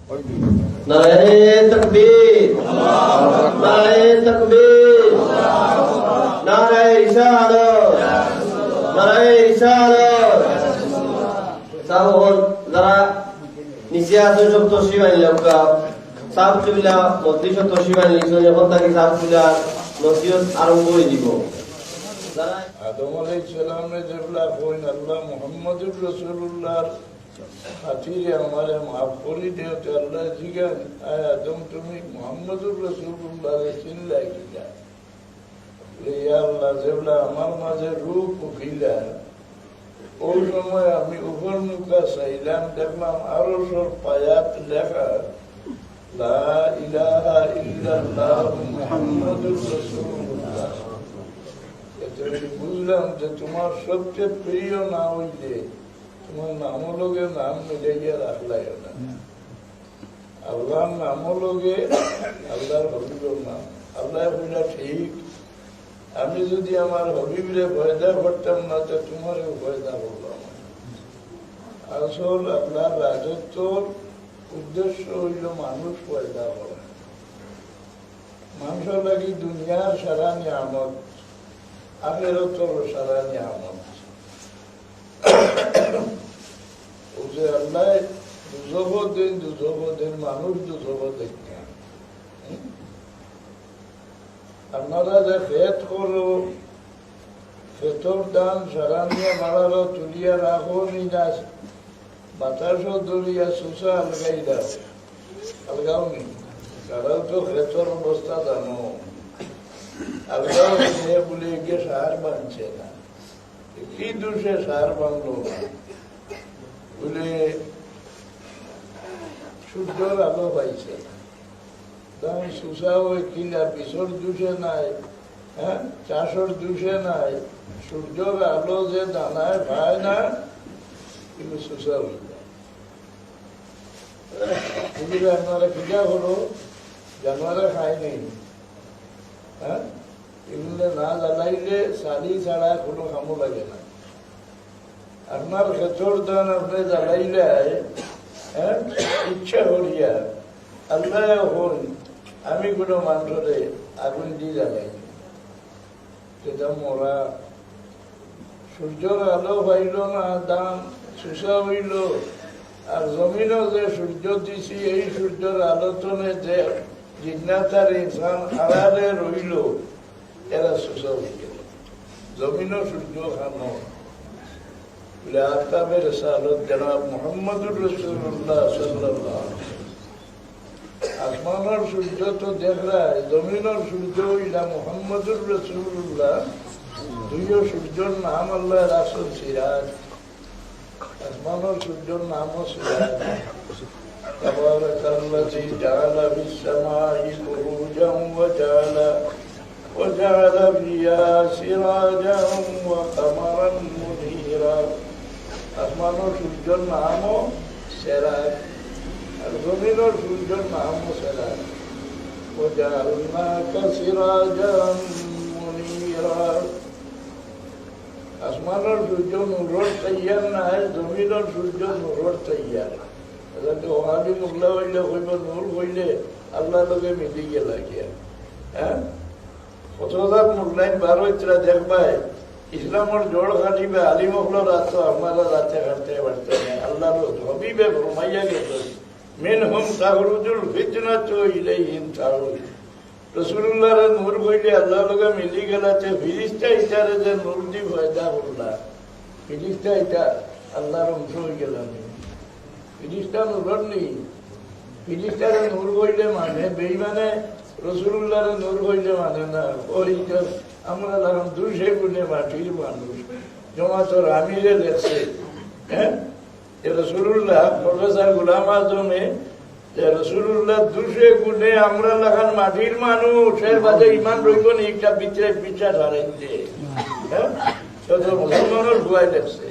নারায়ে তাকবীর, নারায়ে তাকবীর, নারায়ে রিসালাত, নারায়ে রিসালাত। সাবন যারা নিচে আছে সব তসবিহ লোকা সাব চুলা মসজিদ তসবিহ লিখছেন, এখন তাকে সাব চুলা নসিহত আরম্ভ করে দিব। আদম আলাইহিস সালামের যেগুলা কইন আল্লাহ মুহাম্মদুর রাসূলুল্লাহর খাতিরে আমারে মাফ করে দিও। আল্লাহ জিগান আয় আদম তুমি মুহাম্মদুর রাসূলুল্লাহরে চিনলাই কিনা? ইয়া আল্লাহ যেগুলা আমার মাঝে রূপ উঠিলা ওই সময় আমি উপর মুখা চাইলাম, দেখলাম আরো সব পায়াত লেখা লা ইলাহা ইল্লাল্লাহ মুহাম্মাদুর রাসূলুল্লাহ। বুঝলাম যে তোমার সবচেয়ে প্রিয় না হইলে তোমার নামলগে নাম মিলাইয়া রাখলাই না। আল্লাহর নামলগে আল্লাহর হবিবের নাম। আল্লাহ বললা ঠিক, আমি যদি আমার হবিবরে পয়দা করতাম না তো তোমারও পয়দা করলাম। আসল আল্লাহর রাজত্বর উদ্দেশ্য হইল মানুষ পয়দা করা। মানুষের লাগি দুনিয়ার সারা নিয়ামত, আখিরাতের সারা নিয়ামত। ও যে আল্লাহ দুজহ দিন মানুষ দুজহ দেখেন। আপনারা যে খেত করো, খেতর দান সারা নিয়ে মারালো তুলিয়া রাখো নিনা বাতাসও দরিয়া সুসা আলগাই দাও, আলগাও নি। তারাও তো খেতর অবস্থা জানো, আলগাও নিয়ে বলে গিয়ে সার বানছে না। কি দোষে সার বানলো না? বলে সূর্যর আলো পাইছে না, সুসা ওই কিনা বিষর দোষে নাই, হ্যাঁ চাষর দোষে নাই। সূর্যর আলো যে দানায় পায় না কিন্তু সুসা হয়ে যায়। আপনারা খিদা করো, জানোয়ারে খায় নেই, হ্যাঁ এগুলো না জ্বালাইলে শাড়ি ছাড়া কোনো কামও লাগে না। আপনার খেচর দান আপনি জ্বালাইলে হ্যাঁ ইচ্ছা করিয়া আল্লাহ হন আমি কোনো মানুষরে আগুন দিয়ে জ্বালাই সেটা মরা। সূর্যর আলো পাইল না, দান সুসা হইল। আর জমিনও যে সূর্য দিছি এই সূর্যের আলোচনে যে জিজ্ঞাসার ইনসান আড়ালে রইল এরা সুসা হয়ে গেল। জমিনও সূর্য খানো বলে আফতাবের রিসালাত জনাব মুহাম্মদুর রাসূলুল্লাহ সাল্লাল্লাহু আলাইহি ওয়াসাল্লাম। আসমানের সূর্য তো দেখায়, জমিনের সূর্য হইলা মুহাম্মদুর রাসূলুল্লাহ। দুইও সূর্যের নাম আল্লাহ রাসূল সিরাজ। আসমানের সূর্যের নামও সিরাজ। তাবারাকাল্লাযী জাআলা ফিস-সামাই বুরুজান ওয়া জাআলা ফিহা সিরাজান ওয়া কামারান মুনীরা। আসমানের সূর্যের নামও সিরাজ, আর জমিনের সূর্যের নামও সিরাজ। ওয়া জাআলনাকা সিরাজান মুনীরা। আসমানের সূর্য নূরের তৈয়ার নাই, জমিনের সূর্য নূরের তৈয়ার। ওহাবি মুগলা হইলে কইব নূর হইলে আল্লাহ লোকে মিলি গেলা গিয়া। হ্যাঁ ১৭,০০০ মুগলাইন ১২ দেখবাই ইসলামের জোড় খাটিবে আলিম হলো রাত আপনারা রাতে কাটতে পারতে আল্লাহ হবিবে ঘুমাইয়া গেছে। Main home তাহরুজুল ফিতনাতু ইলাইহিম তাহরুজ। রাসূলুল্লাহর নূর হইলে আল্লাহ লোকে মিলি গেলাতে ফিরিস্তা ইটারে যে নূর দি পয়দা করলা, ফিরিস্তা ইটা আল্লাহর অংশ হয়ে গেল। ফিরিস্তা নূর নেই, ফিরিস্তারে নূর হইলে মানে বেইমানে রাসূলুল্লাহর নূর হইলে মানে না। ওই আমরা এখন ২০০ গুণে মাটির মানুষ। জমাতর আমিরে লেখছে হ্যাঁ রাসূলুল্লাহ প্রফেসর গোলাম আজমে রাসূলুল্লাহ ২০০ গুণে আমরা লাগান মাটির মানুষ। এর বাদে ইমান রইব না একটা ভিতরে বিশ্বাস হারাইছে। হ্যাঁ মুসলমানের ভুয়াই লেখছে।